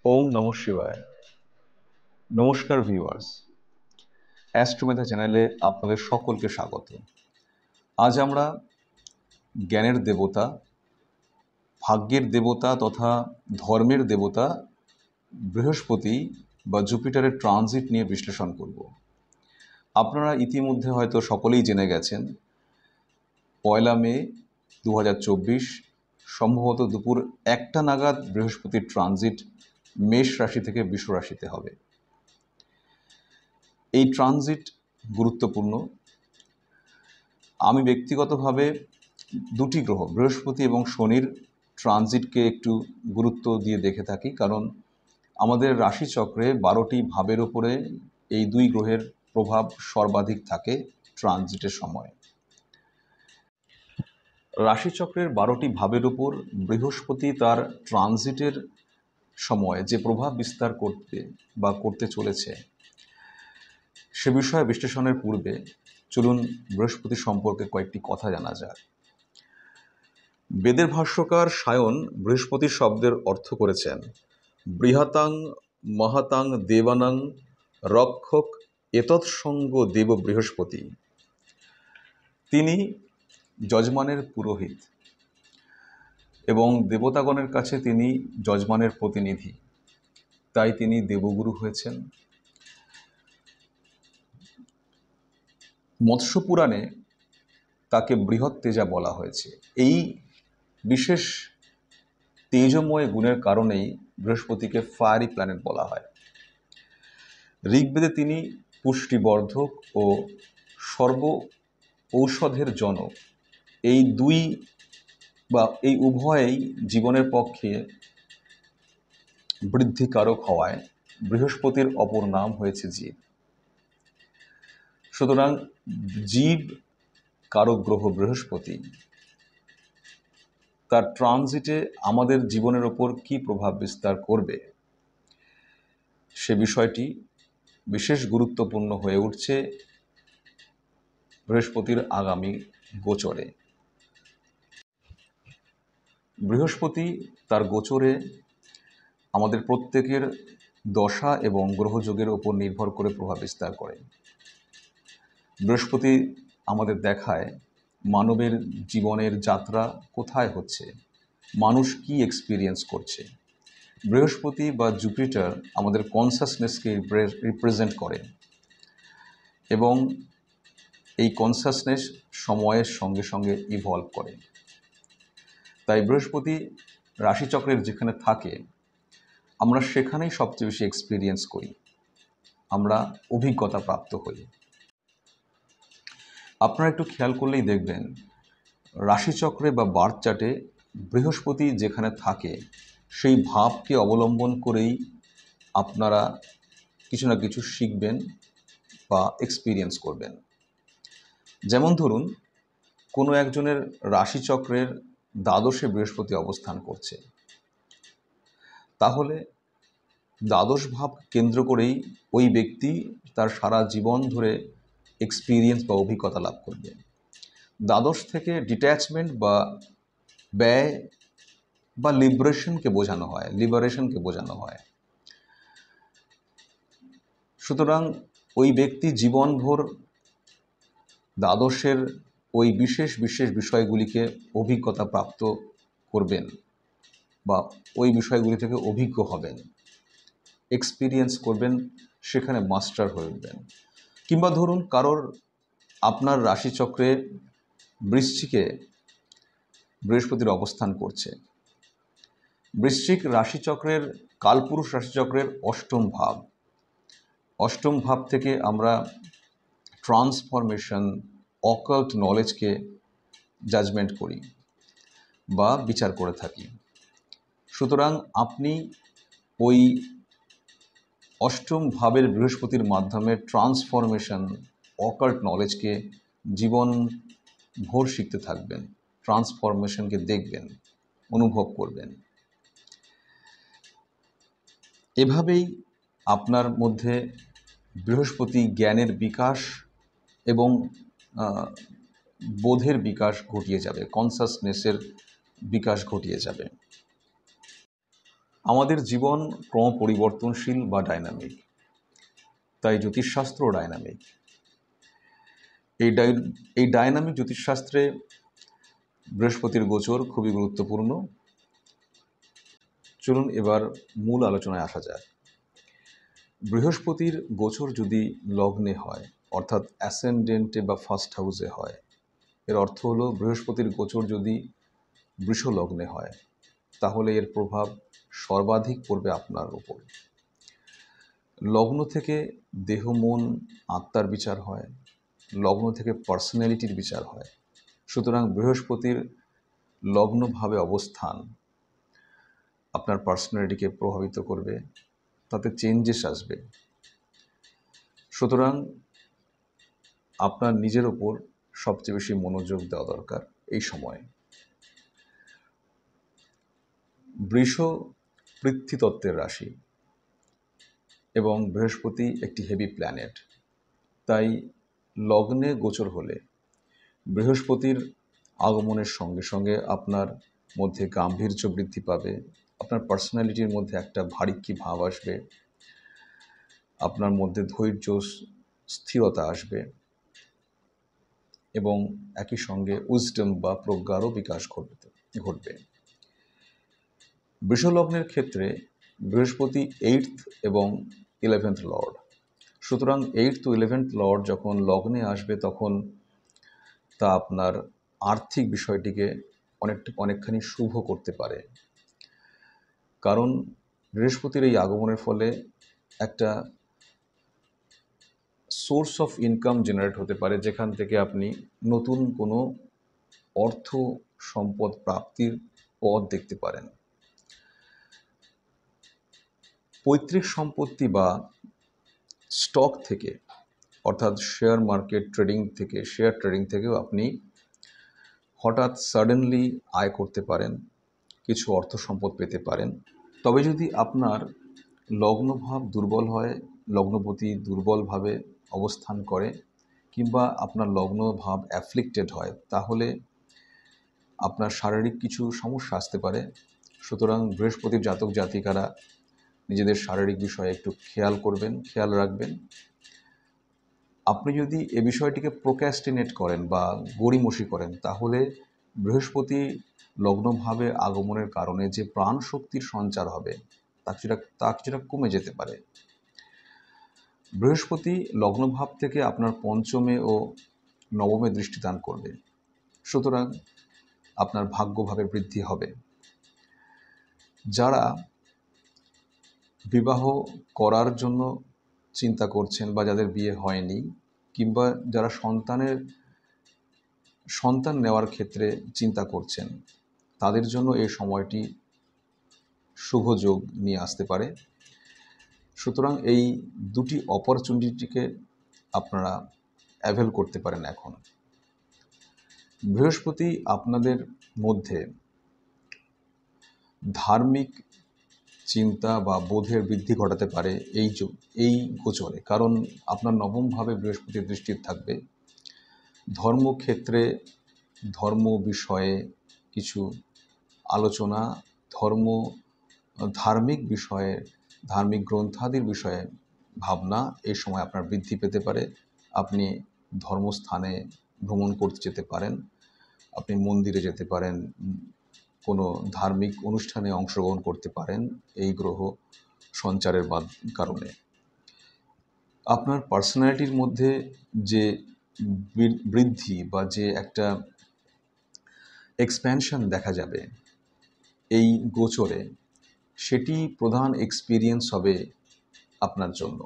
ওম নমঃ শিবায়। নমস্কার ভিউয়ার্স, অ্যাস্ট্রোমেধা চ্যানেলে আপনাদের সকলকে স্বাগত। আজ আমরা জ্ঞানের দেবতা, ভাগ্যের দেবতা তথা ধর্মের দেবতা বৃহস্পতি বা জুপিটারের ট্রানজিট নিয়ে বিশ্লেষণ করব। আপনারা ইতিমধ্যে হয়তো সকলেই জেনে গেছেন, 1 মে 2024 সম্ভবত দুপুর 1টা নাগাদ বৃহস্পতির ট্রানজিট মেষ রাশি থেকে বৃষ রাশিতে হবে। এই ট্রানজিট গুরুত্বপূর্ণ। আমি ব্যক্তিগতভাবে দুটি গ্রহ বৃহস্পতি এবং শনির ট্রানজিটকে একটু গুরুত্ব দিয়ে দেখে থাকি, কারণ আমাদের রাশিচক্রে 12টি ভাবের উপরে এই দুই গ্রহের প্রভাব সর্বাধিক থাকে ট্রানজিটের সময়। রাশিচক্রের 12টি ভাবের উপর বৃহস্পতি তার ট্রানজিটের সময় যে প্রভাব বিস্তার করতে চলেছে, সে বিষয়ে বিশ্লেষণের পূর্বে চলুন বৃহস্পতি সম্পর্কে কয়েকটি কথা জানা যাক। বেদের ভাষ্যকার সায়ন বৃহস্পতি শব্দের অর্থ করেছেন বৃহতাং মহাতাং দেবানাং রক্ষক এতৎসঙ্গ দেব বৃহস্পতি। তিনি যজমানের পুরোহিত এবং দেবতাগণের কাছে তিনি যজমানের প্রতিনিধি, তাই তিনি দেবগুরু হয়েছেন। মৎস্য পুরাণে তাকে বৃহৎ তেজা বলা হয়েছে। এই বিশেষ তেজময় গুণের কারণেই বৃহস্পতিকে ফায়ারি প্ল্যানেট বলা হয়। ঋগ্বেদে তিনি পুষ্টিবর্ধক ও সর্ব ঔষধের জনক। এই দুই বা এই উভয়েই জীবনের পক্ষে বৃদ্ধিকারক হওয়ায় বৃহস্পতির অপর নাম হয়েছে জীব। সুতরাং জীব কারক গ্রহ বৃহস্পতি, তার ট্রানজিটে আমাদের জীবনের ওপর কী প্রভাব বিস্তার করবে সে বিষয়টি বিশেষ গুরুত্বপূর্ণ হয়ে উঠছে বৃহস্পতির আগামী গোচরে। বৃহস্পতি তার গোচরে আমাদের প্রত্যেকের দশা এবং গ্রহযোগের ওপর নির্ভর করে প্রভাব বিস্তার করে। বৃহস্পতি আমাদের দেখায় মানবের জীবনের যাত্রা কোথায় হচ্ছে, মানুষ কি এক্সপিরিয়েন্স করছে। বৃহস্পতি বা জুপিটার আমাদের কনসাসনেসকে রিপ্রেজেন্ট করে এবং এই কনসাসনেস সময়ের সঙ্গে সঙ্গে ইভলভ করে। তাই বৃহস্পতি রাশিচক্রের যেখানে থাকে আমরা সেখানেই সবচেয়ে বেশি এক্সপিরিয়েন্স করি, আমরা অভিজ্ঞতা প্রাপ্ত হই। আপনারা একটু খেয়াল করলেই দেখবেন রাশিচক্রে বা বার্থ চার্টে বৃহস্পতি যেখানে থাকে সেই ভাবকে অবলম্বন করেই আপনারা কিছু না কিছু শিখবেন বা এক্সপিরিয়েন্স করবেন। যেমন ধরুন, কোনো একজনের রাশিচক্রের দ্বাদশে বৃহস্পতি অবস্থান করছে, তাহলে দ্বাদশ ভাব কেন্দ্র করেই ওই ব্যক্তি তার সারা জীবন ধরে এক্সপিরিয়েন্স বা অভিজ্ঞতা লাভ করবে। দ্বাদশ থেকে ডিট্যাচমেন্ট বা ব্যয় বা লিবারেশনকে বোঝানো হয়। সুতরাং ওই ব্যক্তি জীবনভর দ্বাদশের ওই বিশেষ বিশেষ বিষয়গুলিকে অভিজ্ঞতা প্রাপ্ত করবেন বা ওই বিষয়গুলি থেকে অভিজ্ঞ হবেন, এক্সপিরিয়েন্স করবেন, সেখানে মাস্টার হয়ে উঠবেন। কিংবা ধরুন আপনার রাশিচক্রে বৃশ্চিকে বৃহস্পতির অবস্থান করছে। বৃশ্চিক রাশিচক্রের কালপুরুষ রাশিচক্রের অষ্টম ভাব থেকে আমরা ট্রান্সফরমেশন, অকাল্ট নলেজকে জাজমেন্ট করি বা বিচার করে থাকি। সুতরাং আপনি ওই অষ্টম ভাবের বৃহস্পতির মাধ্যমে ট্রান্সফরমেশন, অকাল্ট নলেজকে জীবন ভোর শিখতে থাকবেন, ট্রান্সফরমেশনকে দেখবেন, অনুভব করবেন। এভাবেই আপনার মধ্যে বৃহস্পতি জ্ঞানের বিকাশ এবং বোধের বিকাশ ঘটিয়ে যাবে, কনসাসনেসের বিকাশ ঘটিয়ে যাবে। আমাদের জীবন ক্রমপরিবর্তনশীল বা ডাইনামিক, তাই জ্যোতিষশাস্ত্র ডাইনামিক। এই ডাইনামিক জ্যোতিষশাস্ত্রে বৃহস্পতির গোচর খুবই গুরুত্বপূর্ণ। চলুন এবার মূল আলোচনায় আসা যাক। বৃহস্পতির গোচর যদি লগ্নে হয়, অর্থাৎ অ্যাসেন্ডেন্টে বা ফার্স্ট হাউসে হয়, এর অর্থ হলো বৃহস্পতির গোচর যদি বৃষ লগ্নে হয়, তাহলে এর প্রভাব সর্বাধিক পড়বে আপনার উপর। লগ্ন থেকে দেহ, মন, আত্মার বিচার হয়, লগ্ন থেকে পার্সোনালিটির বিচার হয়। সুতরাং বৃহস্পতির লগ্নভাবে অবস্থান আপনার পার্সোনালিটিকে প্রভাবিত করবে, তাতে চেঞ্জেস আসবে। সুতরাং আপনার নিজের ওপর সবচেয়ে বেশি মনোযোগ দেওয়া দরকার এই সময়ে। বৃষ পৃথ্বীতত্ত্বের রাশি এবং বৃহস্পতি একটি হেভি প্ল্যানেট, তাই লগ্নে গোচর হলে বৃহস্পতির আগমনের সঙ্গে সঙ্গে আপনার মধ্যে গাম্ভীর্য বৃদ্ধি পাবে, আপনার পার্সোনালিটির মধ্যে একটা ভারিক্কি ভাব আসবে, আপনার মধ্যে ধৈর্য, স্থিরতা আসবে এবং একই সঙ্গে উইজডম বা প্রজ্ঞারও বিকাশ ঘটবে। বৃষলগ্নের ক্ষেত্রে বৃহস্পতি 8th এবং 11th লর্ড। সুতরাং 8th ও 11th লর্ড যখন লগ্নে আসবে, তখন তা আপনার আর্থিক বিষয়টিকে অনেকখানি শুভ করতে পারে। কারণ বৃহস্পতির এই আগমনের ফলে একটা সোর্স অফ ইনকাম জেনারেট হতে পারে, যেখান থেকে আপনি নতুন কোনো অর্থ সম্পদ প্রাপ্তির পথ দেখতে পারেন। পৈতৃক সম্পত্তি বা স্টক থেকে, অর্থাৎ শেয়ার মার্কেট ট্রেডিং থেকে, শেয়ার ট্রেডিং থেকেও আপনি হঠাৎ সাডেনলি আয় করতে পারেন, কিছু অর্থ সম্পদ পেতে পারেন। তবে যদি আপনার লগ্নভাব দুর্বল হয়, লগ্নপতি দুর্বলভাবে অবস্থান করে, কিংবা আপনার লগ্নভাব অ্যাফ্লিক্টেড হয়, তাহলে আপনার শারীরিক কিছু সমস্যা আসতে পারে। সুতরাং বৃহস্পতির জাতক জাতিকারা নিজেদের শারীরিক বিষয়ে একটু খেয়াল রাখবেন। আপনি যদি এ বিষয়টিকে প্রোক্রাস্টিনেট করেন বা গড়িমসি করেন, তাহলে বৃহস্পতি লগ্নভাবে আগমনের কারণে যে প্রাণ শক্তির সঞ্চার হবে তা কিছুটা কমে যেতে পারে। বৃহস্পতি লগ্নভাব থেকে আপনার পঞ্চমে ও নবমে দৃষ্টিদান করবে, সুতরাং আপনার ভাগ্যভাবে বৃদ্ধি হবে। যারা বিবাহ করার জন্য চিন্তা করছেন বা যাদের বিয়ে হয়নি, কিংবা যারা সন্তান নেওয়ার ক্ষেত্রে চিন্তা করছেন, তাদের জন্য এই সময়টি শুভ যোগ নিয়ে আসতে পারে। সুতরাং এই দুটি অপরচুনিটিকে আপনারা অ্যাভেল করতে পারেন। এখন বৃহস্পতি আপনাদের মধ্যে ধার্মিক চিন্তা বা বোধের বৃদ্ধি ঘটাতে পারে এই গোচরে, কারণ আপনার নবমভাবে বৃহস্পতির দৃষ্টি থাকবে। ধর্মক্ষেত্রে ধর্ম বিষয়ে কিছু আলোচনা, ধার্মিক বিষয়ে, ধার্মিক গ্রন্থাদির বিষয়ে ভাবনা এই সময় আপনার বৃদ্ধি পেতে পারে। আপনি ধর্মস্থানে ভ্রমণ করতে যেতে পারেন, আপনি মন্দিরে যেতে পারেন, কোনো ধার্মিক অনুষ্ঠানে অংশগ্রহণ করতে পারেন এই গ্রহ সঞ্চারের কারণে। আপনার পার্সোনালিটির মধ্যে যে বৃদ্ধি বা যে একটা এক্সপ্যানশন দেখা যাবে এই গোচরে, সেটি প্রধান এক্সপিরিয়েন্স হবে আপনার জন্য।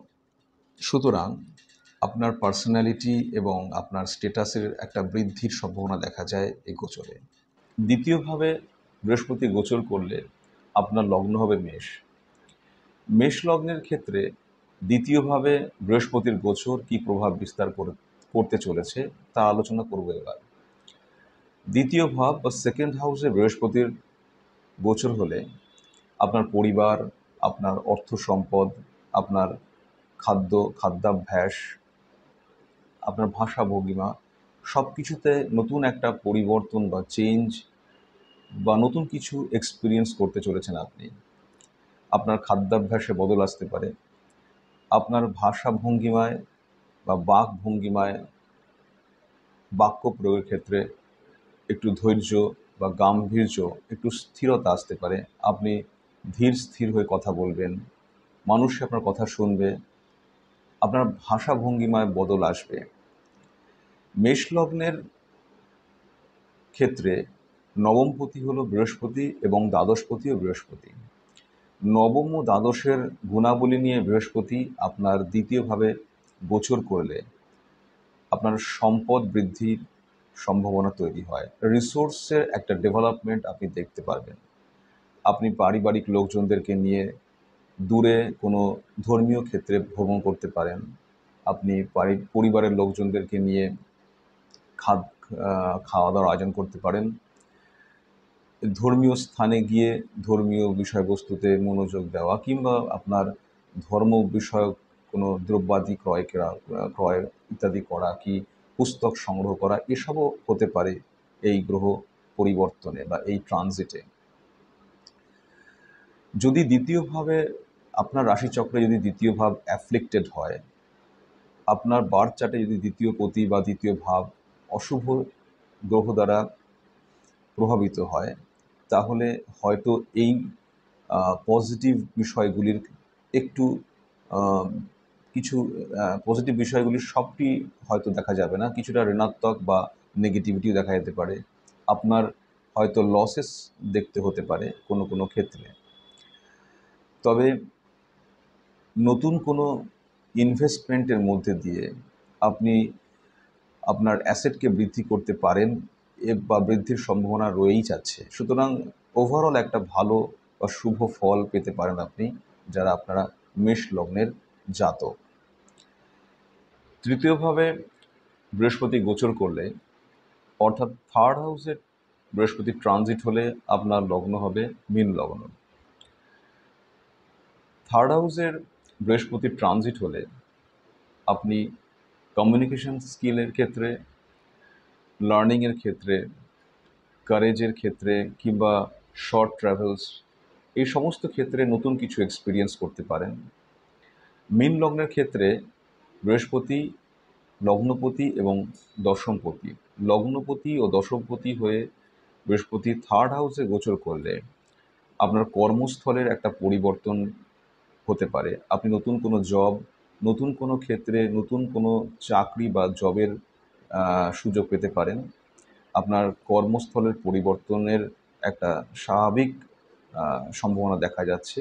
সুতরাং আপনার পার্সোনালিটি এবং আপনার স্ট্যাটাসের একটা বৃদ্ধির সম্ভাবনা দেখা যায় এই গোচরে। দ্বিতীয়ভাবে বৃহস্পতি গোচর করলে আপনার লগ্ন হবে মেষ লগ্নের ক্ষেত্রে দ্বিতীয়ভাবে বৃহস্পতির গোচর কী প্রভাব বিস্তার করতে চলেছে তা আলোচনা করব এবার। দ্বিতীয় ভাব বা সেকেন্ড হাউসে বৃহস্পতির গোচর হলে আপনার পরিবার, আপনার অর্থ সম্পদ, আপনার খাদ্যাভ্যাস, আপনার ভাষা ভঙ্গিমা, সব কিছুতে নতুন একটা পরিবর্তন বা চেঞ্জ বা নতুন কিছু এক্সপিরিয়েন্স করতে চলেছেন আপনি। আপনার খাদ্যাভ্যাসে বদল আসতে পারে, আপনার ভাষা ভঙ্গিমায় বা বাক ভঙ্গিমায় বাক্য প্রয়োগের ক্ষেত্রে একটু ধৈর্য বা গাম্ভীর্য, একটু স্থিরতা আসতে পারে। আপনি ধীর স্থির হয়ে কথা বলবেন, মানুষ আপনার কথা শুনবে, আপনার ভাষা ভঙ্গিমায় বদল আসবে। মেষ লগ্নের ক্ষেত্রে নবমপতি হলো বৃহস্পতি এবং দ্বাদশপতিও বৃহস্পতি। নবম ও দ্বাদশের গুণাবলী নিয়ে বৃহস্পতি আপনার দ্বিতীয়ভাবে গোচর করলে আপনার সম্পদ বৃদ্ধির সম্ভাবনা তৈরি হয়, রিসোর্সের একটা ডেভেলপমেন্ট আপনি দেখতে পারবেন। আপনি পারিবারিক লোকজনদেরকে নিয়ে দূরে কোনো ধর্মীয় ক্ষেত্রে ভ্রমণ করতে পারেন। আপনি পরিবারের লোকজনদেরকে নিয়ে খাওয়া দাওয়ার আয়োজন করতে পারেন। ধর্মীয় স্থানে গিয়ে ধর্মীয় বিষয়বস্তুতে মনোযোগ দেওয়া, কিংবা আপনার ধর্ম বিষয়ক কোনো দ্রব্যাদি ক্রয় ইত্যাদি করা, কি পুস্তক সংগ্রহ করা, এসবও হতে পারে এই গ্রহ পরিবর্তনে বা এই ট্রানজিটে। যদি দ্বিতীয়ভাবে আপনার রাশিচক্রে যদি দ্বিতীয় ভাব অ্যাফ্লিক্টেড হয়, আপনার বার্থ চার্টে যদি দ্বিতীয় পতি বা দ্বিতীয় ভাব অশুভ গ্রহ দ্বারা প্রভাবিত হয়, তাহলে হয়তো এই পজিটিভ বিষয়গুলির একটু কিছু পজিটিভ বিষয়গুলির সবটি হয়তো দেখা যাবে না, কিছুটা ঋণাত্মক বা নেগেটিভিটিও দেখা যেতে পারে। আপনার হয়তো লসেস দেখতে হতে পারে কোনো কোনো ক্ষেত্রে। তবে নতুন কোনো ইনভেস্টমেন্টের মধ্যে দিয়ে আপনি আপনার অ্যাসেটকে বৃদ্ধি করতে পারেন বা বৃদ্ধির সম্ভাবনা রয়েই যাচ্ছে। সুতরাং ওভারঅল একটা ভালো বা শুভ ফল পেতে পারেন আপনি, যারা আপনারা মেষ লগ্নের জাতক। তৃতীয়ভাবে বৃহস্পতি গোচর করলে, অর্থাৎ থার্ড হাউসের বৃহস্পতি ট্রানজিট হলে আপনার লগ্ন হবে মীন লগ্ন। থার্ড হাউসের বৃহস্পতি ট্রানজিট হলে আপনি কমিউনিকেশন স্কিলের ক্ষেত্রে, লার্নিংয়ের ক্ষেত্রে, কারেজের ক্ষেত্রে, কিংবা শর্ট ট্রাভেলস, এই সমস্ত ক্ষেত্রে নতুন কিছু এক্সপিরিয়েন্স করতে পারেন। মীন লগ্নের ক্ষেত্রে বৃহস্পতি লগ্নপতি এবং দশমপতি, লগ্নপতি ও দশমপতি হয়ে বৃহস্পতি থার্ড হাউসে গোচর করলে আপনার কর্মস্থলের একটা পরিবর্তন হতে পারে। আপনি নতুন কোনো জব, নতুন কোনো ক্ষেত্রে, নতুন কোনো চাকরি বা জবের সুযোগ পেতে পারেন। আপনার কর্মস্থলের পরিবর্তনের একটা স্বাভাবিক সম্ভাবনা দেখা যাচ্ছে।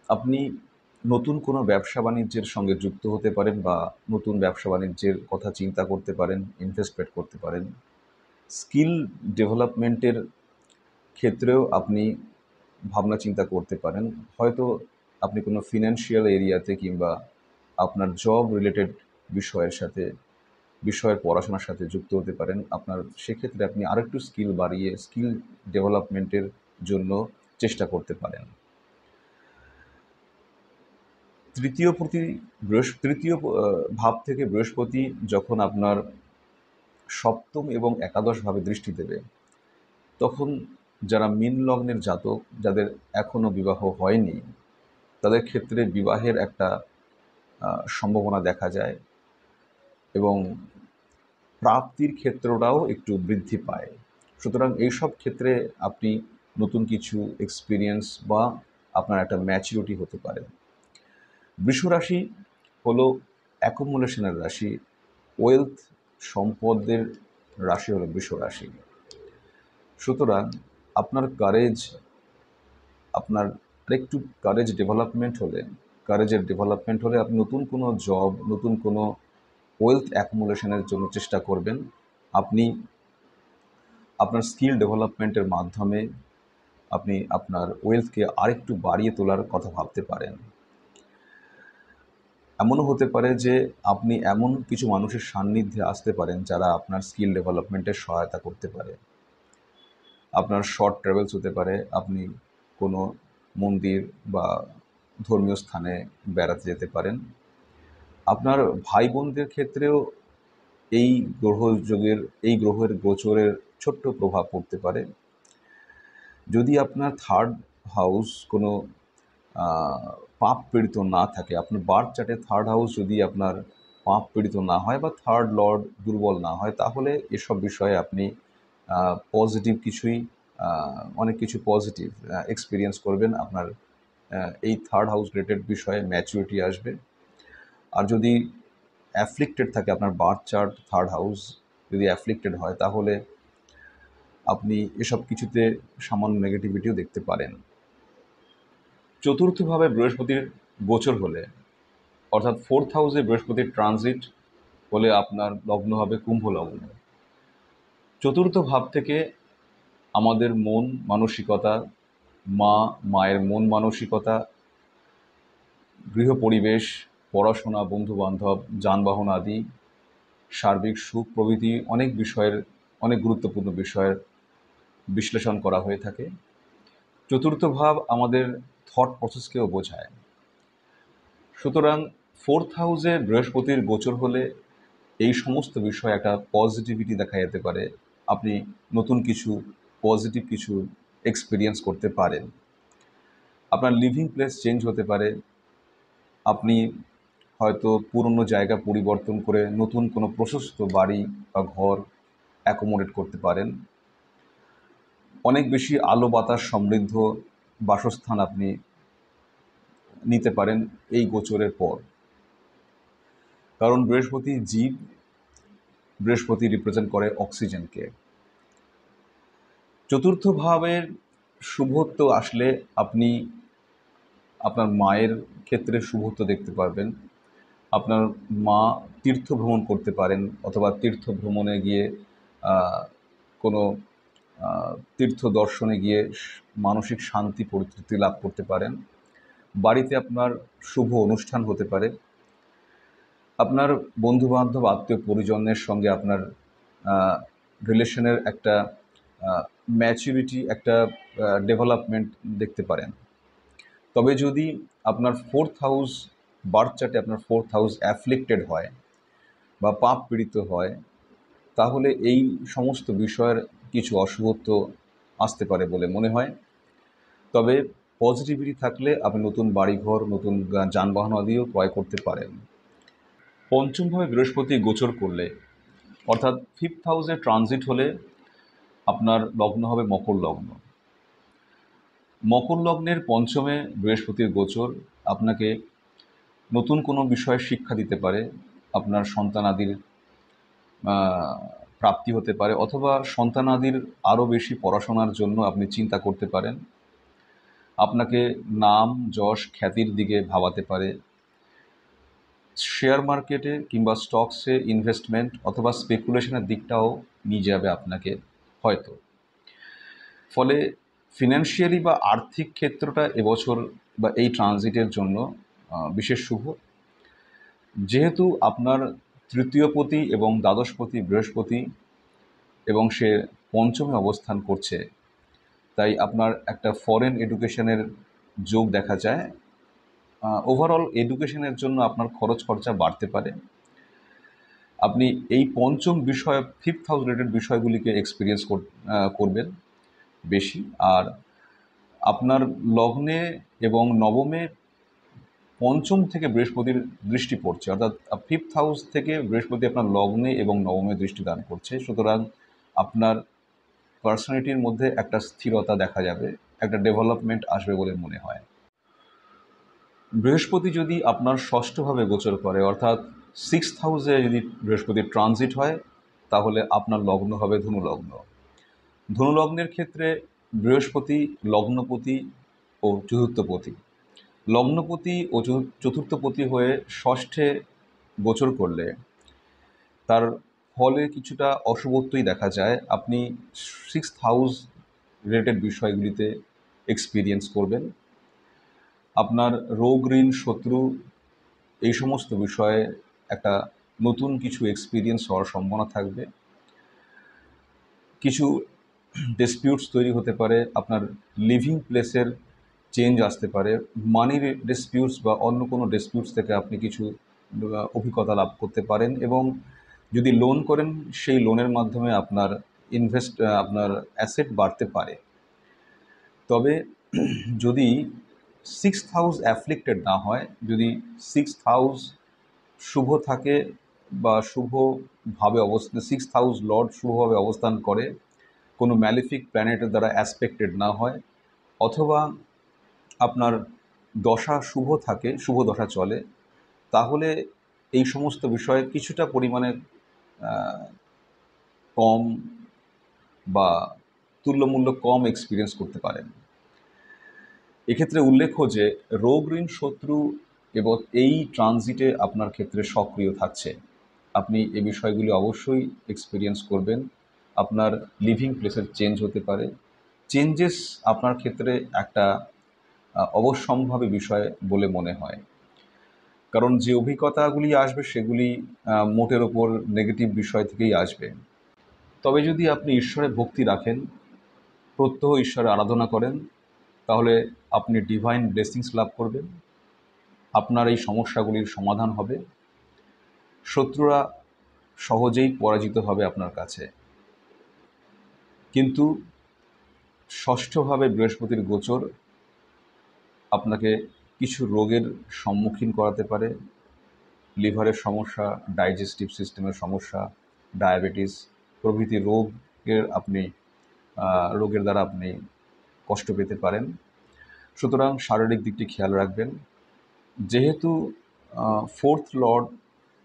আপনি নতুন কোনো ব্যবসা বাণিজ্যের সঙ্গে যুক্ত হতে পারেন বা নতুন ব্যবসা বাণিজ্যের কথা চিন্তা করতে পারেন, ইনভেস্টমেন্ট করতে পারেন। স্কিল ডেভেলপমেন্টের ক্ষেত্রেও আপনি ভাবনা চিন্তা করতে পারেন। হয়তো আপনি কোনো ফিনান্সিয়াল এরিয়াতে কিংবা আপনার জব রিলেটেড বিষয়ের পড়াশোনার সাথে যুক্ত হতে পারেন। আপনার সেক্ষেত্রে আপনি আরেকটু স্কিল বাড়িয়ে স্কিল ডেভেলপমেন্টের জন্য চেষ্টা করতে পারেন। তৃতীয় ভাব থেকে বৃহস্পতি যখন আপনার সপ্তম এবং একাদশ ভাবে দৃষ্টি দেবে, তখন যারা মীন লগ্নের জাতক, যাদের এখনও বিবাহ হয়নি, তাদের ক্ষেত্রে বিবাহের একটা সম্ভাবনা দেখা যায় এবং প্রাপ্তির ক্ষেত্রটাও একটু বৃদ্ধি পায়। সুতরাং এইসব ক্ষেত্রে আপনি নতুন কিছু এক্সপিরিয়েন্স বা আপনার একটা ম্যাচুরিটি হতে পারে। বৃষ রাশি হলো অ্যাকুমুলেশনের রাশি, ওয়েলথ, সম্পদের রাশি হলো বৃষ রাশি। সুতরাং আপনার আপনার আরেকটু কারেজের ডেভেলপমেন্ট হলে আপনি নতুন কোনো জব, নতুন কোনো ওয়েলথ অ্যাকুমুলেশনের জন্য চেষ্টা করবেন। আপনি আপনার স্কিল ডেভেলপমেন্টের মাধ্যমে আপনি আপনার ওয়েলথকে আরেকটু বাড়িয়ে তোলার কথা ভাবতে পারেন। এমনও হতে পারে যে আপনি এমন কিছু মানুষের সান্নিধ্যে আসতে পারেন যারা আপনার স্কিল ডেভেলপমেন্টে সহায়তা করতে পারে। আপনার শর্ট ট্রাভেলস হতে পারে, আপনি কোনো মন্দির বা ধর্মীয় স্থানে বেড়াতে যেতে পারেন। আপনার ভাই বোনদের ক্ষেত্রেও এই গ্রহের গোচরের ছোট্ট প্রভাব পড়তে পারে। যদি আপনার থার্ড হাউস কোনো পাপ পীড়িত না থাকে, আপনার বার্থ চার্টে থার্ড হাউস যদি আপনার পাপ পীড়িত না হয় বা থার্ড লর্ড দুর্বল না হয়, তাহলে এসব বিষয়ে আপনি পজিটিভ কিছুই অনেক কিছু পজিটিভ এক্সপিরিয়েন্স করবেন। আপনার এই থার্ড হাউস রিলেটেড বিষয়ে ম্যাচুরিটি আসবে। আর যদি অ্যাফ্লিক্টেড থাকে আপনার বার্থ চার্ট, থার্ড হাউস যদি অ্যাফ্লিক্টেড হয়, তাহলে আপনি এসব কিছুতে সামান্য নেগেটিভিটিও দেখতে পারেন। চতুর্থভাবে বৃহস্পতির গোচর হলে, অর্থাৎ ফোর্থ হাউসে বৃহস্পতির ট্রানজিট হলে আপনার লগ্ন হবে কুম্ভ লগ্ন। চতুর্থ ভাব থেকে আমাদের মন মানসিকতা, মায়ের মন মানসিকতা, গৃহ পরিবেশ, পড়াশোনা, বন্ধুবান্ধব, যানবাহন আদি, সার্বিক সুখ প্রভৃতি অনেক গুরুত্বপূর্ণ বিষয়ের বিশ্লেষণ করা হয়ে থাকে। চতুর্থ ভাব আমাদের থট প্রসেসকেও বোঝায়। সুতরাং ফোর্থ হাউসে বৃহস্পতির গোচর হলে এই সমস্ত বিষয়ে একটা পজিটিভিটি দেখা যেতে পারে। আপনি নতুন কিছু পজিটিভ কিছু এক্সপিরিয়েন্স করতে পারেন। আপনার লিভিং প্লেস চেঞ্জ হতে পারে। আপনি হয়তো পুরনো জায়গা পরিবর্তন করে নতুন কোনো প্রশস্ত বাড়ি বা ঘর অ্যাকোমোডেট করতে পারেন। অনেক বেশি আলো বাতাস সমৃদ্ধ বাসস্থান আপনি নিতে পারেন এই গোচরের পর। কারণ বৃহস্পতি জীব, বৃহস্পতি রিপ্রেজেন্ট করে অক্সিজেনকে। চতুর্থ ভাবের শুভত্ব আসলে আপনি আপনার মায়ের ক্ষেত্রে শুভত্ব দেখতে পারবেন। আপনার মা তীর্থ ভ্রমণ করতে পারেন, অথবা তীর্থ ভ্রমণে গিয়ে কোনো তীর্থ দর্শনে গিয়ে মানসিক শান্তি পরিতৃপ্তি লাভ করতে পারেন। বাড়িতে আপনার শুভ অনুষ্ঠান হতে পারে। আপনার বন্ধুবান্ধব, আত্মীয় পরিজনের সঙ্গে আপনার রিলেশনের একটা ম্যাচুরিটি, একটা ডেভেলপমেন্ট দেখতে পারেন। তবে যদি আপনার ফোর্থ হাউস বার্থ চার্টে আপনার ফোর্থ হাউস অ্যাফ্লিক্টেড হয় বা পাপ পীড়িত হয়, তাহলে এই সমস্ত বিষয়ের কিছু অশুভত্ব আসতে পারে বলে মনে হয়। তবে পজিটিভিটি থাকলে আপনি নতুন বাড়িঘর, নতুন যানবাহন আদিও ক্রয় করতে পারেন। পঞ্চমভাবে বৃহস্পতি গোচর করলে, অর্থাৎ ফিফথ হাউসে ট্রানজিট হলে আপনার লগ্ন হবে মকর লগ্ন। মকর লগ্নের পঞ্চমে বৃহস্পতির গোচর আপনাকে নতুন কোনো বিষয়ে শিক্ষা দিতে পারে। আপনার সন্তানাদির প্রাপ্তি হতে পারে, অথবা সন্তানাদির আরও বেশি পড়াশোনার জন্য আপনি চিন্তা করতে পারেন। আপনাকে নাম, যশ, খ্যাতির দিকে ভাবাতে পারে। শেয়ার মার্কেটে কিংবা স্টকসে ইনভেস্টমেন্ট অথবা স্পেকুলেশনের দিকটাও নিয়ে যাবে আপনাকে হয়তো। ফলে ফিনান্সিয়ালি বা আর্থিক ক্ষেত্রটা এবছর বা এই ট্রানজিটের জন্য বিশেষ শুভ। যেহেতু আপনার তৃতীয়পতি এবং দ্বাদশপতি বৃহস্পতি এবং সে পঞ্চমে অবস্থান করছে, তাই আপনার একটা ফরেন এডুকেশনের যোগ দেখা যায়। ওভারঅল এডুকেশনের জন্য আপনার খরচা বাড়তে পারে। আপনি এই পঞ্চম বিষয়, ফিফথ হাউস রিলেটেড বিষয়গুলিকে এক্সপিরিয়েন্স করবেন বেশি। আর আপনার লগ্নে এবং নবমে পঞ্চম থেকে বৃহস্পতির দৃষ্টি পড়ছে, অর্থাৎ ফিফথ হাউস থেকে বৃহস্পতি আপনার লগ্নে এবং নবমে দৃষ্টি দান করছে। সুতরাং আপনার পার্সোনালিটির মধ্যে একটা স্থিরতা দেখা যাবে, একটা ডেভেলপমেন্ট আসবে বলে মনে হয়। বৃহস্পতি যদি আপনার ষষ্ঠভাবে গোচর করে, অর্থাৎ সিক্সথ হাউসে যদি বৃহস্পতির ট্রানজিট হয়, তাহলে আপনার লগ্ন হবে ধনু লগ্ন। ধনু লগ্নের ক্ষেত্রে বৃহস্পতি লগ্নপতি ও চতুর্থপতি। লগ্নপতি ও চতুর্থপতি হয়ে ষষ্ঠে গোচর করলে তার ফলে কিছুটা অশুভত্বই দেখা যায়। আপনি সিক্সথ হাউস রিলেটেড বিষয়গুলিতে এক্সপিরিয়েন্স করবেন। আপনার রোগ, ঋণ, শত্রু এই সমস্ত বিষয়ে একটা নতুন কিছু এক্সপিরিয়েন্স হওয়ার সম্ভাবনা থাকবে। কিছু ডিসপিউটস তৈরি হতে পারে। আপনার লিভিং প্লেসের চেঞ্জ আসতে পারে। মানির ডিসপিউটস বা অন্য কোনো ডিসপিউটস থেকে আপনি কিছু অভিজ্ঞতা লাভ করতে পারেন, এবং যদি লোন করেন সেই লোনের মাধ্যমে আপনার আপনার অ্যাসেট বাড়তে পারে। তবে যদি সিক্সথ হাউস অ্যাফ্লিক্টেড না হয়, যদি সিক্সথ হাউস শুভ থাকে বা শুভভাবে অবস্থান, সিক্সথ হাউস লর্ড শুভভাবে অবস্থান করে, কোনো ম্যালিফিক প্ল্যানেটের দ্বারা অ্যাসপেক্টেড না হয়, অথবা আপনার দশা শুভ থাকে, শুভ দশা চলে, তাহলে এই সমস্ত বিষয়ে কিছুটা পরিমাণে কম বা তুল্যমূল্য কম এক্সপিরিয়েন্স করতে পারেন। এক্ষেত্রে উল্লেখ্য যে রোগ ঋণ শত্রু এবং এই ট্রানজিটে আপনার ক্ষেত্রে সক্রিয় থাকছে। আপনি এই বিষয়গুলি অবশ্যই এক্সপিরিয়েন্স করবেন। আপনার লিভিং প্লেসের চেঞ্জ হতে পারে। চেঞ্জেস আপনার ক্ষেত্রে একটা অবশ্যম্ভাবী বিষয় বলে মনে হয়, কারণ যে অভিজ্ঞতাগুলি আসবে সেগুলি মোটের ওপর নেগেটিভ বিষয় থেকেই আসবে। তবে যদি আপনি ঈশ্বরে ভক্তি রাখেন, প্রত্যহ ঈশ্বরের আরাধনা করেন, তাহলে আপনি ডিভাইন ব্লেসিংস লাভ করবেন। আপনার এই সমস্যাগুলির সমাধান হবে, শত্রুরা সহজেই পরাজিত হবে আপনার কাছে। কিন্তু ষষ্ঠভাবে বৃহস্পতির গোচর আপনাকে কিছু রোগের সম্মুখীন করাতে পারে। লিভারের সমস্যা, ডাইজেস্টিভ সিস্টেমের সমস্যা, ডায়াবেটিস প্রভৃতি রোগের দ্বারা আপনি কষ্ট পেতে পারেন। সুতরাং শারীরিক দিকটি খেয়াল রাখবেন। যেহেতু ফোর্থ লর্ড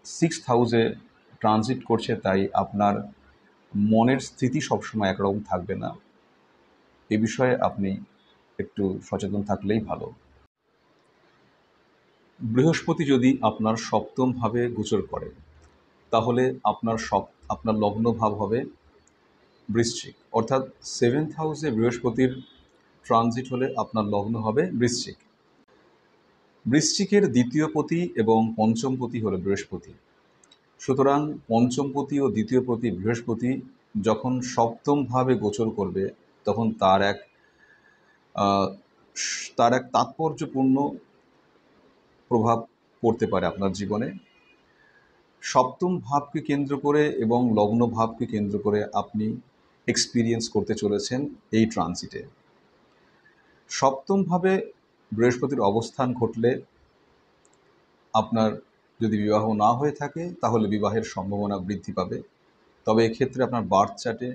সিক্সথ হাউসে ট্রানজিট করছে, তাই আপনার মনের স্থিতি সবসময় একরকম থাকবে না। এ বিষয়ে আপনি একটু সচেতন থাকলেই ভালো। বৃহস্পতি যদি আপনার সপ্তমভাবে গোচর করে, তাহলে আপনার লগ্ন ভাব হবে বৃশ্চিক, অর্থাৎ সেভেন্থ হাউসে বৃহস্পতির ট্রানজিট হলে আপনার লগ্ন হবে বৃশ্চিক। বৃশ্চিকের দ্বিতীয়পতি এবং পঞ্চমপতি হলো বৃহস্পতি। সুতরাং পঞ্চমপতি ও দ্বিতীয়পতি বৃহস্পতি যখন সপ্তমভাবে গোচর করবে, তখন তার এক তাৎপর্যপূর্ণ প্রভাব পড়তে পারে আপনার জীবনে। সপ্তম ভাবকে কেন্দ্র করে এবং লগ্ন ভাবকে কেন্দ্র করে আপনি এক্সপিরিয়েন্স করতে চলেছেন এই ট্রানজিটে। সপ্তমভাবে বৃহস্পতির অবস্থান ঘটলে আপনার যদি বিবাহ না হয়ে থাকে, তাহলে বিবাহের সম্ভাবনা বৃদ্ধি পাবে। তবে এক্ষেত্রে আপনার বার্থ চার্টে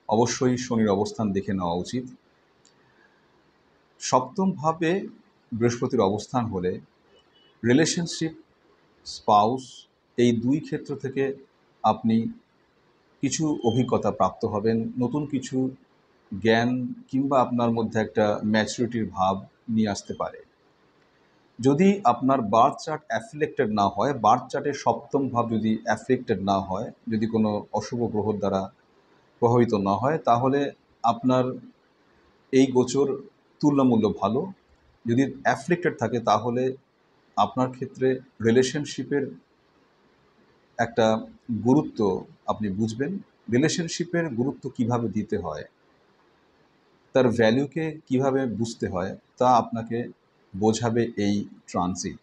অবশ্যই শনির অবস্থান দেখে নেওয়া উচিত। সপ্তমভাবে বৃহস্পতির অবস্থান হলে রিলেশনশিপ, স্পাউস, এই দুই ক্ষেত্র থেকে আপনি কিছু অভিজ্ঞতা প্রাপ্ত হবেন, নতুন কিছু জ্ঞান কিংবা আপনার মধ্যে একটা ম্যাচুরিটির ভাব নিয়ে আসতে পারে। যদি আপনার বার্থ চার্ট অ্যাফ্লেক্টেড না হয়, বার্থ চার্টের সপ্তম ভাব যদি অ্যাফেক্টেড না হয়, যদি কোনো অশুভ গ্রহর দ্বারা প্রভাবিত না হয়, তাহলে আপনার এই গোচর তুল্যমূল্য ভালো। যদি অ্যাফ্লিক্টেড থাকে, তাহলে আপনার ক্ষেত্রে রিলেশনশিপের একটা গুরুত্ব আপনি বুঝবেন। রিলেশনশিপের গুরুত্ব কিভাবে দিতে হয়, তার ভ্যালুকে কিভাবে বুঝতে হয়, তা আপনাকে বোঝাবে এই ট্রানজিট।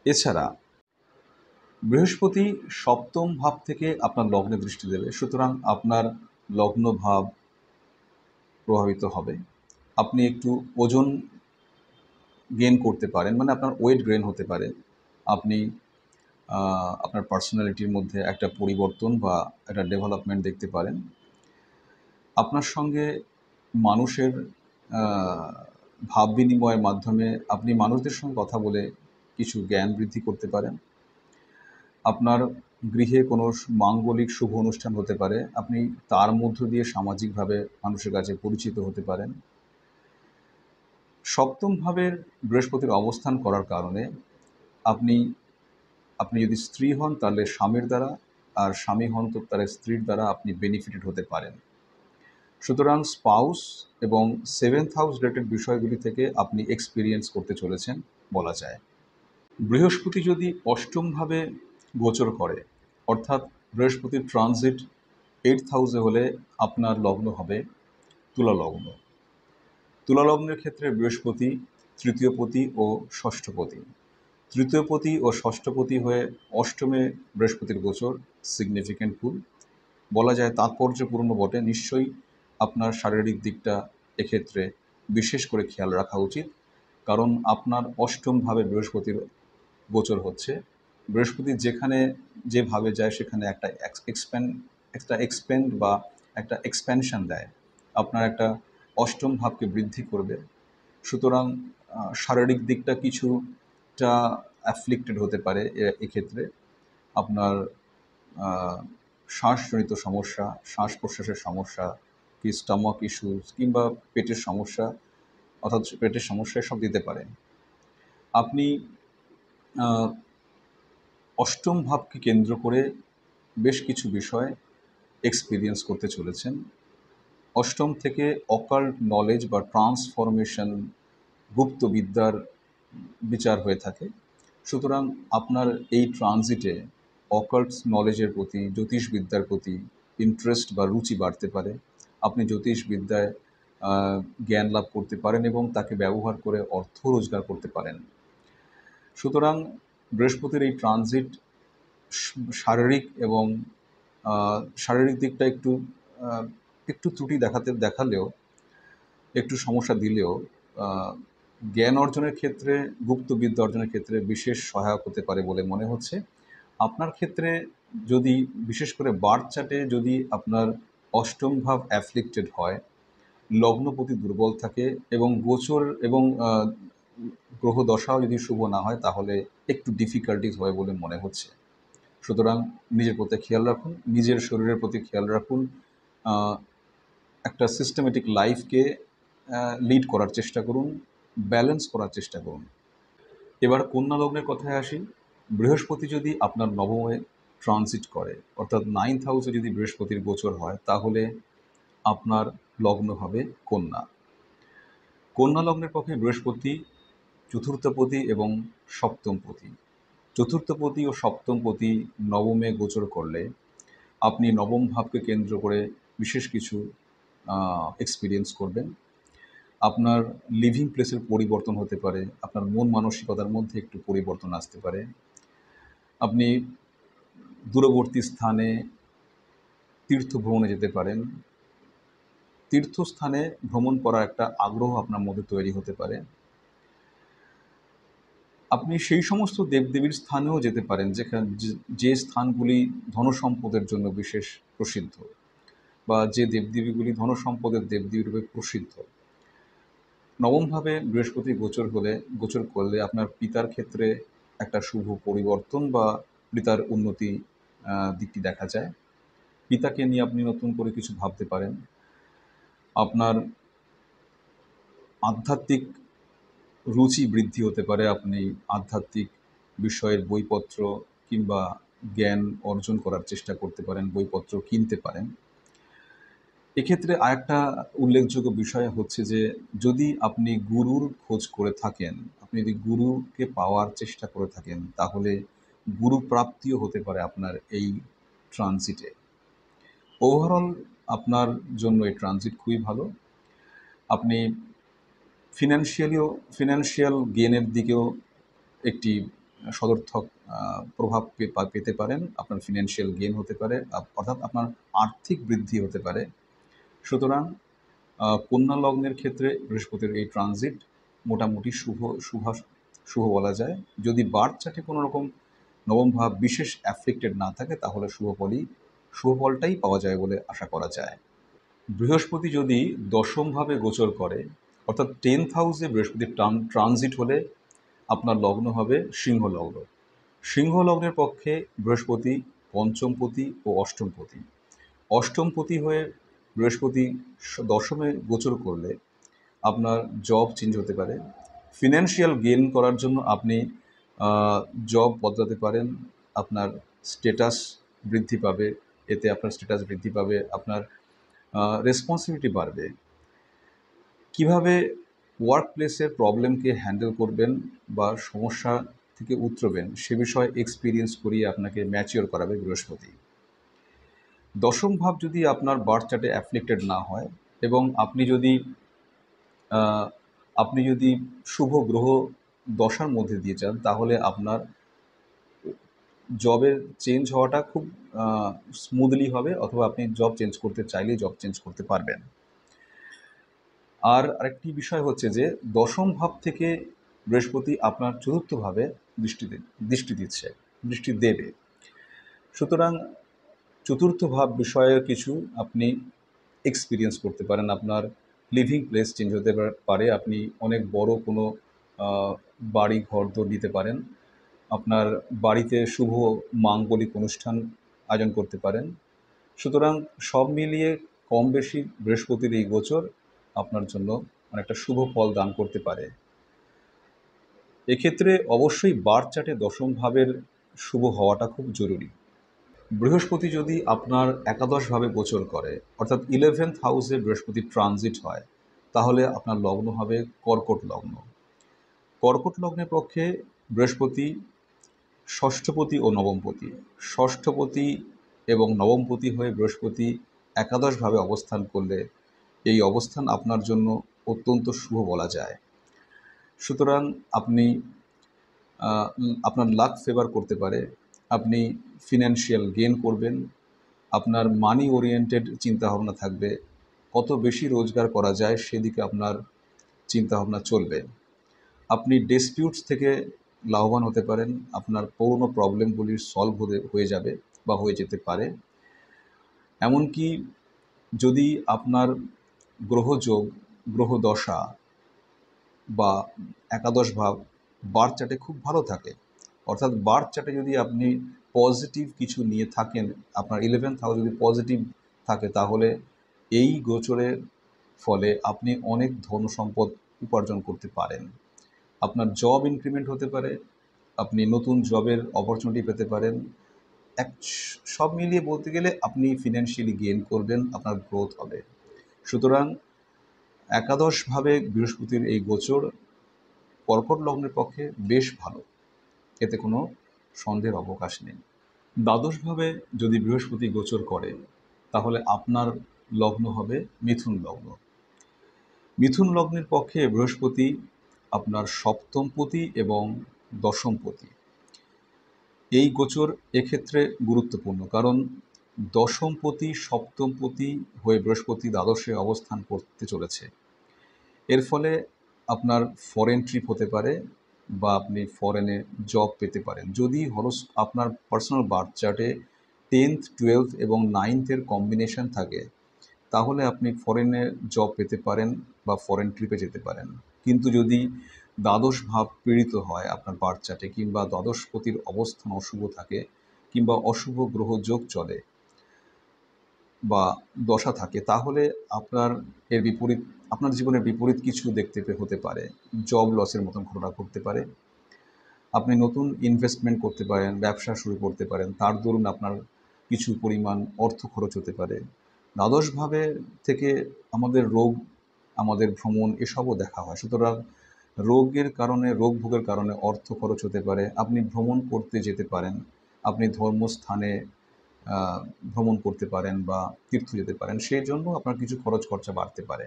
এছাড়া বৃহস্পতি সপ্তম ভাব থেকে আপনার লগ্নে দৃষ্টি দেবে, সুতরাং আপনার লগ্ন ভাব প্রভাবিত হবে। আপনি একটু ওজন গেইন করতে পারেন, মানে আপনার ওয়েট গেইন হতে পারে। আপনি আপনার পার্সোনালিটির মধ্যে একটা পরিবর্তন বা একটা ডেভেলপমেন্ট দেখতে পারেন। আপনার সঙ্গে মানুষের ভাব বিনিময়ের মাধ্যমে আপনি মানুষদের সঙ্গে কথা বলে কিছু জ্ঞান বৃদ্ধি করতে পারেন। আপনার গৃহে কোনো মাঙ্গলিক শুভ অনুষ্ঠান হতে পারে, আপনি তার মধ্য দিয়ে সামাজিকভাবে মানুষের কাছে পরিচিত হতে পারেন। সপ্তম ভাবের বৃহস্পতির অবস্থান করার কারণে আপনি যদি স্ত্রী হন, তাহলে স্বামীর দ্বারা, আর স্বামী হন তো তার স্ত্রীর দ্বারা আপনি বেনিফিটেড হতে পারেন। সুতরাং স্পাউস এবং সেভেন্থ হাউস রিলেটেড বিষয়গুলি থেকে আপনি এক্সপিরিয়েন্স করতে চলেছেন বলা যায়। বৃহস্পতি যদি অষ্টমভাবে গোচর করে, অর্থাৎ বৃহস্পতির ট্রানজিট এইটথ হাউসে হলে আপনার লগ্ন হবে তুলা লগ্ন। তুলা লগ্নের ক্ষেত্রে বৃহস্পতি তৃতীয়পতি ও ষষ্ঠপতি। তৃতীয়পতি ও ষষ্ঠপতি হয়ে অষ্টমে বৃহস্পতির গোচর সিগনিফিক্যান্ট ফুল বলা যায়, তাৎপর্যপূর্ণ বটে। নিশ্চয়ই আপনার শারীরিক দিকটা এক্ষেত্রে বিশেষ করে খেয়াল রাখা উচিত, কারণ আপনার অষ্টমভাবে বৃহস্পতির গোচর হচ্ছে। বৃহস্পতি যেখানে যেভাবে যায় সেখানে একটা এক্সপেন্ড বা একটা এক্সপ্যানশন দেয়, আপনার একটা অষ্টম ভাবকে বৃদ্ধি করবে। সুতরাং শারীরিক দিকটা কিছুটা অ্যাফ্লিক্টেড হতে পারে এক্ষেত্রে। আপনার শ্বাসজনিত সমস্যা, শ্বাস প্রশ্বাসের সমস্যা, কি স্টমাক ইস্যুস কিংবা পেটের সমস্যা, অর্থাৎ পেটের সমস্যা সব দিতে পারে। আপনি অষ্টম ভাবকে কেন্দ্র করে বেশ কিছু বিষয় এক্সপিরিয়েন্স করতে চলেছেন। অষ্টম থেকে অকাল্ট নলেজ বা ট্রান্সফরমেশন, গুপ্ত বিদ্যার বিচার হয়ে থাকে। সুতরাং আপনার এই ট্রানজিটে অকাল্ট নলেজের প্রতি, জ্যোতিষবিদ্যার প্রতি ইন্টারেস্ট বা রুচি বাড়তে পারে। আপনি জ্যোতিষবিদ্যায় জ্ঞান লাভ করতে পারেন এবং তাকে ব্যবহার করে অর্থ রোজগার করতে পারেন। সুতরাং বৃহস্পতির এই ট্রানজিট শারীরিক এবং শারীরিক দিকটা একটু ত্রুটি দেখালেও, একটু সমস্যা দিলেও জ্ঞান অর্জনের ক্ষেত্রে, গুপ্তবিদ্যা অর্জনের ক্ষেত্রে বিশেষ সহায়ক হতে পারে বলে মনে হচ্ছে। আপনার ক্ষেত্রে যদি বিশেষ করে বার্থ চার্টে যদি আপনার অষ্টম ভাব অ্যাফ্লিক্টেড হয়, লগ্নপতি দুর্বল থাকে এবং গোচর এবং গ্রহ দশাও যদি শুভ না হয়, তাহলে একটু ডিফিকাল্টিস হয় বলে মনে হচ্ছে। সুতরাং নিজের প্রতি খেয়াল রাখুন, নিজের শরীরের প্রতি খেয়াল রাখুন, একটা সিস্টেমেটিক লাইফকে লিড করার চেষ্টা করুন, ব্যালেন্স করার চেষ্টা করুন। এবার কন্যা লগ্নের কথায় আসি। বৃহস্পতি যদি আপনার নবমে ট্রানজিট করে, অর্থাৎ 9th হাউসে যদি বৃহস্পতির গোচর হয়, তাহলে আপনার লগ্ন হবে কন্যা। কন্যা লগ্নের পক্ষে বৃহস্পতি চতুর্থপতি এবং সপ্তমপতি। চতুর্থপতি ও সপ্তমপতি নবমে গোচর করলে আপনি নবম ভাবকে কেন্দ্র করে বিশেষ কিছু এক্সপিরিয়েন্স করবেন। আপনার লিভিং প্লেসের পরিবর্তন হতে পারে, আপনার মন মানসিকতার মধ্যে একটু পরিবর্তন আসতে পারে। আপনি দূরবর্তী স্থানে তীর্থ ভ্রমণে যেতে পারেন। তীর্থস্থানে ভ্রমণ করার একটা আগ্রহ আপনার মধ্যে তৈরি হতে পারে। আপনি সেই সমস্ত দেবদেবীর স্থানেও যেতে পারেন যে স্থানগুলি ধনসম্পদের জন্য বিশেষ প্রসিদ্ধ, বা যে দেবদেবীগুলি ধনসম্পদের দেবদেবী রূপে প্রসিদ্ধ। নবমভাবে বৃহস্পতি গোচর করলে আপনার পিতার ক্ষেত্রে একটা শুভ পরিবর্তন বা পিতার উন্নতি দিকটি দেখা যায়। পিতাকে নিয়ে আপনি নতুন করে কিছু ভাবতে পারেন। আপনার আধ্যাত্মিক রুচি বৃদ্ধি হতে পারে, আপনি আধ্যাত্মিক বিষয়ের বইপত্র কিংবা জ্ঞান অর্জন করার চেষ্টা করতে পারেন, বইপত্র কিনতে পারেন। এক্ষেত্রে আরেকটা উল্লেখযোগ্য বিষয় হচ্ছে যে, যদি আপনি গুরুর খোঁজ করে থাকেন, আপনি যদি গুরুকে পাওয়ার চেষ্টা করে থাকেন, তাহলে গুরু প্রাপ্তিও হতে পারে আপনার এই ট্রানজিটে। ওভারঅল আপনার জন্য এই ট্রানজিট খুবই ভালো। আপনি ফিনান্সিয়াল গেইনের দিকেও একটি সদর্থক প্রভাব পেতে পারেন। আপনার ফিনান্সিয়াল গেইন হতে পারে, অর্থাৎ আপনার আর্থিক বৃদ্ধি হতে পারে। সুতরাং কন্যা লগ্নের ক্ষেত্রে বৃহস্পতির এই ট্রানজিট মোটামুটি শুভ বলা যায়। যদি বার্থ চার্টে কোনো রকম নবম ভাব বিশেষ অ্যাফ্লিক্টেড না থাকে, তাহলে শুভ ফলটাই পাওয়া যায় বলে আশা করা যায়। বৃহস্পতি যদি দশমভাবে গোচর করে, অর্থাৎ 10th হাউসে বৃহস্পতির ট্রানজিট হলে আপনার লগ্ন হবে সিংহ লগ্ন। সিংহ লগ্নের পক্ষে বৃহস্পতি পঞ্চমপতি ও অষ্টমপতি। অষ্টমপতি হয়ে বৃহস্পতি দশমে গোচর করলে আপনার জব চেঞ্জ হতে পারে। ফিনান্সিয়াল গেইন করার জন্য আপনি জব বদলাতে পারেন। আপনার স্ট্যাটাস বৃদ্ধি পাবে, আপনার রেসপন্সিবিলিটি বাড়বে। কিভাবে ওয়ার্ক প্লেসের প্রবলেমকে হ্যান্ডেল করবেন বা সমস্যা থেকে উতরবেন, সে বিষয়ে এক্সপিরিয়েন্স করিয়ে আপনাকে ম্যাচিওর করাবে বৃহস্পতি। দশম ভাব যদি আপনার বার্থ চার্টে অ্যাফ্লিক্টেড না হয় এবং আপনি যদি শুভ গ্রহ দশার মধ্যে দিয়ে যান, তাহলে আপনার জবের চেঞ্জ হওয়াটা খুব স্মুথলি হবে, অথবা আপনি জব চেঞ্জ করতে চাইলেই জব চেঞ্জ করতে পারবেন। আর আরেকটি বিষয় হচ্ছে যে দশম ভাব থেকে বৃহস্পতি আপনার চতুর্থভাবে দৃষ্টি দেবে। সুতরাং চতুর্থ ভাব বিষয়ে কিছু আপনি এক্সপিরিয়েন্স করতে পারেন। আপনার লিভিং প্লেস চেঞ্জ হতে পারে, আপনি অনেক বড় কোনো বাড়ি ঘর দর নিতে পারেন, আপনার বাড়িতে শুভ মাঙ্গলিক অনুষ্ঠান আয়োজন করতে পারেন। সুতরাং সব মিলিয়ে কম বেশি বৃহস্পতির এই গোচর আপনার জন্য অনেকটা শুভ ফল দান করতে পারে। এক্ষেত্রে অবশ্যই বার্থ চার্টে দশম ভাবের শুভ হওয়াটা খুব জরুরি। বৃহস্পতি যদি আপনার একাদশভাবে গোচর করে, অর্থাৎ 11th হাউসে বৃহস্পতি ট্রানজিট হয়, তাহলে আপনার লগ্ন হবে কর্কট লগ্ন। কর্কট লগ্নের পক্ষে বৃহস্পতি ষষ্ঠপতি ও নবমপতি। ষষ্ঠপতি এবং নবমপতি হয়ে বৃহস্পতি একাদশভাবে অবস্থান করলে এই অবস্থান আপনার জন্য অত্যন্ত শুভ বলা যায়। সুতরাং আপনি আপনার লাক ফেভার করতে পারে, আপনি ফিনান্সিয়াল গেইন করবেন, আপনার মানি ওরিয়েন্টেড চিন্তাভাবনা থাকবে, কত বেশি রোজগার করা যায় সেদিকে আপনার চিন্তাভাবনা চলবে। আপনি ডিসপিউটস থেকে লাভবান হতে পারেন, আপনার পুরনো প্রবলেমগুলির সলভ হয়ে যাবে বা হয়ে যেতে পারে। এমনকি যদি আপনার গ্রহযোগ, গ্রহদশা বা একাদশ ভাব বার্থ চার্টে খুব ভালো থাকে, অর্থাৎ বার্থ চার্টে যদি আপনি পজিটিভ কিছু নিয়ে থাকেন, আপনার 11th হাউস যদি পজিটিভ থাকে, তাহলে এই গোচরের ফলে আপনি অনেক ধন সম্পদ উপার্জন করতে পারেন। আপনার জব ইনক্রিমেন্ট হতে পারে, আপনি নতুন জবের অপরচুনিটি পেতে পারেন। সব মিলিয়ে বলতে গেলে আপনি ফিনান্সিয়ালি গেইন করবেন, আপনার গ্রোথ হবে। সুতরাং একাদশভাবে বৃহস্পতির এই গোচর কর্কট লগ্নের পক্ষে বেশ ভালো, এতে কোনো সন্দেহের অবকাশ নেই। দ্বাদশভাবে যদি বৃহস্পতি গোচর করে, তাহলে আপনার লগ্ন হবে মিথুন লগ্ন। মিথুন লগ্নের পক্ষে বৃহস্পতি আপনার সপ্তমপতি এবং দশমপতি। এই গোচর এক্ষেত্রে গুরুত্বপূর্ণ, কারণ দশমপতি সপ্তমপতি হয়ে বৃহস্পতি দ্বাদশে অবস্থান করতে চলেছে। এর ফলে আপনার ফরেন ট্রিপ হতে পারে বা আপনি ফরেনে জব পেতে পারেন। যদি আপনার পার্সোনাল বার্থ চার্টে 10th 12th এবং 9th-এর কম্বিনেশন থাকে, তাহলে আপনি ফরেনে জব পেতে পারেন বা ফরেন ট্রিপে যেতে পারেন। কিন্তু যদি দ্বাদশ ভাব পীড়িত হয় আপনার বার্থ চার্টে, কিংবা দ্বাদশপতির অবস্থান অশুভ থাকে, কিংবা অশুভ গ্রহ যোগ চলে বা দশা থাকে, তাহলে আপনার জীবনের বিপরীত কিছু দেখতে হতে পারে। জব লসের মতন ঘটনা ঘটতে পারে। আপনি নতুন ইনভেস্টমেন্ট করতে পারেন, ব্যবসা শুরু করতে পারেন, তার দরুন আপনার কিছু পরিমাণ অর্থ খরচ হতে পারে। দ্বাদশভাবে থেকে আমাদের রোগ, আমাদের ভ্রমণ এসবও দেখা হয়। সুতরাং রোগ ভোগের কারণে অর্থ খরচ হতে পারে। আপনি ভ্রমণ করতে যেতে পারেন, আপনি ধর্মস্থানে ভ্রমণ করতে পারেন বা তীর্থ যেতে পারেন, সেই জন্য আপনার কিছু খরচ খরচা বাড়তে পারে।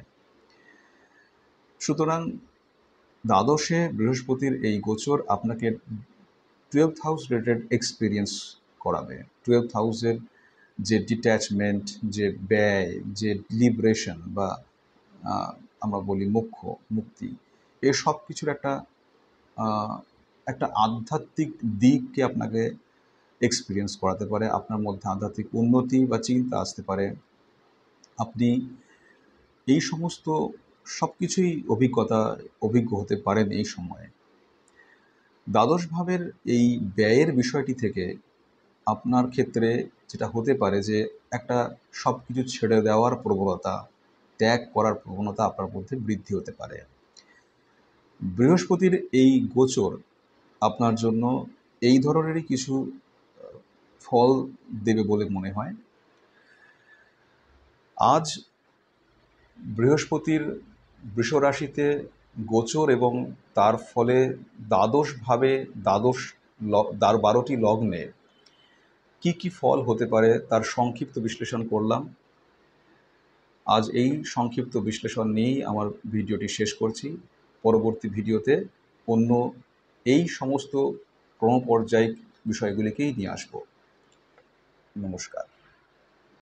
সুতরাং দ্বাদশে বৃহস্পতির এই গোচর আপনাকে 12th হাউস রিলেটেড এক্সপিরিয়েন্স করাবে। 12th হাউসের যে ডিট্যাচমেন্ট, যে ব্যয়, যে লিবারেশন বা আমরা বলি মুক্তি, এ সব কিছুর একটা আধ্যাত্মিক দিককে আপনাকে এক্সপিরিয়েন্স করাতে পারে। আপনার মধ্যে আধ্যাত্মিক উন্নতি বা চিন্তা আসতে পারে। আপনি এই সমস্ত সব কিছুই অভিজ্ঞ হতে পারেন এই সময়ে। দ্বাদশ ভাবের এই ব্যয়ের বিষয়টি থেকে আপনার ক্ষেত্রে যেটা হতে পারে যে একটা সব কিছু ছেড়ে দেওয়ার প্রবণতা, ত্যাগ করার প্রবণতা আপনার মধ্যে বৃদ্ধি হতে পারে। বৃহস্পতির এই গোচর আপনার জন্য এই ধরনেরই কিছু ফল দেবে বলে মনে হয়। আজ বৃহস্পতির বৃষ রাশিতে গোচর এবং তার ফলে দ্বাদশভাবে 12টি লগ্নে কি কি ফল হতে পারে তার সংক্ষিপ্ত বিশ্লেষণ করলাম। আজ এই সংক্ষিপ্ত বিশ্লেষণ নিয়েই আমার ভিডিওটি শেষ করছি। পরবর্তী ভিডিওতে অন্য এই সমস্ত ক্রমপর্যায়িক বিষয়গুলিকেই নিয়ে আসব। নমস্কার।